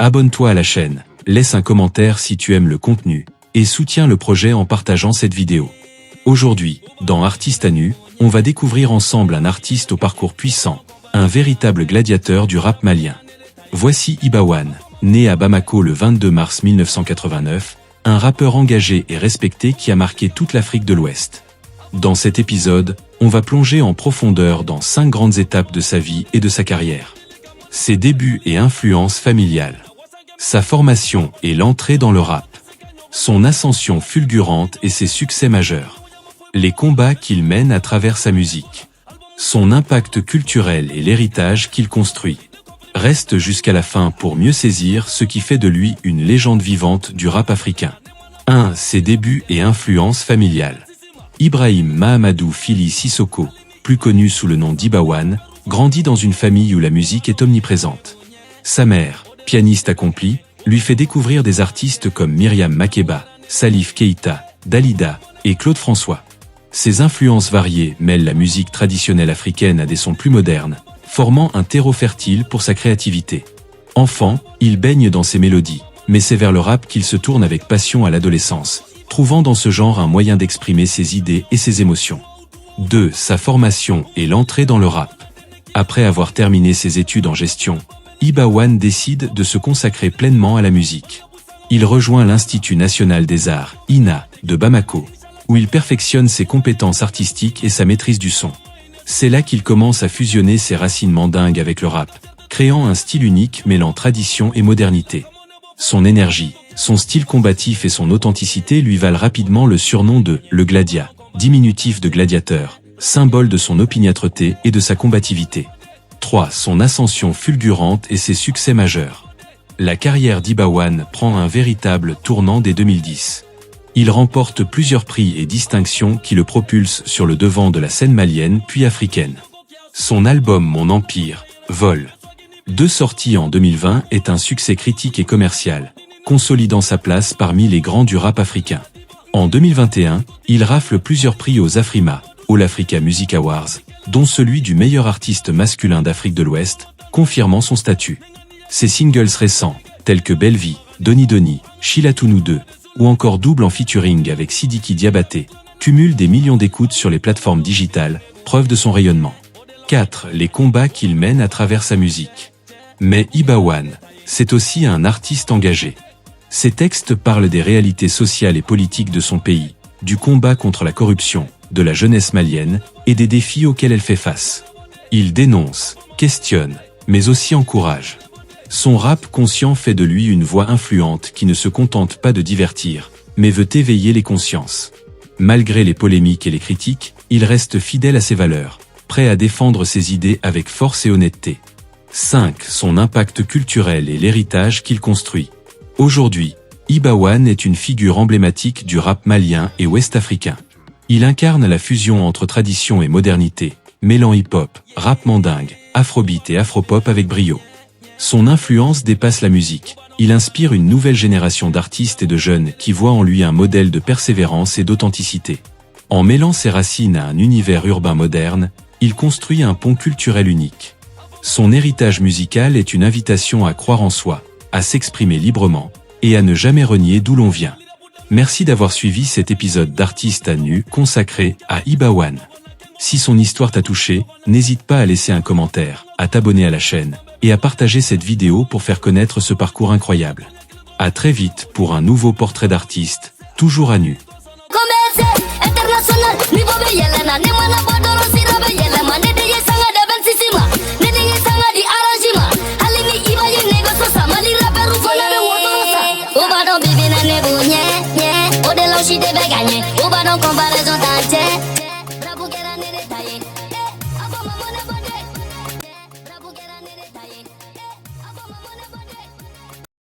Abonne-toi à la chaîne, laisse un commentaire si tu aimes le contenu, et soutiens le projet en partageant cette vidéo. Aujourd'hui, dans Artiste à nu, on va découvrir ensemble un artiste au parcours puissant, un véritable gladiateur du rap malien. Voici Iba-One, né à Bamako le 22 mars 1989, un rappeur engagé et respecté qui a marqué toute l'Afrique de l'Ouest. Dans cet épisode, on va plonger en profondeur dans 5 grandes étapes de sa vie et de sa carrière. Ses débuts et influences familiales. Sa formation et l'entrée dans le rap. Son ascension fulgurante et ses succès majeurs. Les combats qu'il mène à travers sa musique. Son impact culturel et l'héritage qu'il construit. Reste jusqu'à la fin pour mieux saisir ce qui fait de lui une légende vivante du rap africain. 1. Ses débuts et influences familiales. Ibrahim Mahamadou Fili Sissoko, plus connu sous le nom d'Iba-One, grandit dans une famille où la musique est omniprésente. Sa mère, pianiste accomplie, lui fait découvrir des artistes comme Myriam Makeba, Salif Keita, Dalida et Claude François. Ses influences variées mêlent la musique traditionnelle africaine à des sons plus modernes, formant un terreau fertile pour sa créativité. Enfant, il baigne dans ses mélodies, mais c'est vers le rap qu'il se tourne avec passion à l'adolescence, trouvant dans ce genre un moyen d'exprimer ses idées et ses émotions. 2. Sa formation et l'entrée dans le rap. Après avoir terminé ses études en gestion, Iba-One décide de se consacrer pleinement à la musique. Il rejoint l'Institut national des arts, INA, de Bamako, où il perfectionne ses compétences artistiques et sa maîtrise du son. C'est là qu'il commence à fusionner ses racines mandingues avec le rap, créant un style unique mêlant tradition et modernité. Son énergie, son style combatif et son authenticité lui valent rapidement le surnom de « le Gladia », diminutif de gladiateur, symbole de son opiniâtreté et de sa combativité. 3. Son ascension fulgurante et ses succès majeurs. La carrière d'Iba-One prend un véritable tournant dès 2010. Il remporte plusieurs prix et distinctions qui le propulsent sur le devant de la scène malienne puis africaine. Son album Mon Empire, Vol. 2 sorties en 2020 est un succès critique et commercial, consolidant sa place parmi les grands du rap africain. En 2021, il rafle plusieurs prix aux Afrima, All Africa Music Awards, dont celui du meilleur artiste masculin d'Afrique de l'Ouest, confirmant son statut. Ses singles récents, tels que Belle Vie, Doni Doni, Chilatounou 2, ou encore Double en featuring avec Sidiki Diabaté, cumulent des millions d'écoutes sur les plateformes digitales, preuve de son rayonnement. 4. Les combats qu'il mène à travers sa musique. Mais Iba-One, c'est aussi un artiste engagé. Ses textes parlent des réalités sociales et politiques de son pays, du combat contre la corruption, de la jeunesse malienne, et des défis auxquels elle fait face. Il dénonce, questionne, mais aussi encourage. Son rap conscient fait de lui une voix influente qui ne se contente pas de divertir, mais veut éveiller les consciences. Malgré les polémiques et les critiques, il reste fidèle à ses valeurs, prêt à défendre ses idées avec force et honnêteté. 5. Son impact culturel et l'héritage qu'il construit. Aujourd'hui, Iba-One est une figure emblématique du rap malien et ouest-africain. Il incarne la fusion entre tradition et modernité, mêlant hip-hop, rap mandingue, afrobeat et afropop avec brio. Son influence dépasse la musique. Il inspire une nouvelle génération d'artistes et de jeunes qui voient en lui un modèle de persévérance et d'authenticité. En mêlant ses racines à un univers urbain moderne, il construit un pont culturel unique. Son héritage musical est une invitation à croire en soi, à s'exprimer librement, et à ne jamais renier d'où l'on vient. Merci d'avoir suivi cet épisode d'Artiste à nu consacré à Iba-One. Si son histoire t'a touché, n'hésite pas à laisser un commentaire, à t'abonner à la chaîne, et à partager cette vidéo pour faire connaître ce parcours incroyable. À très vite pour un nouveau portrait d'artiste, toujours à nu. She did gagner, au bas dans comparaison d'entier.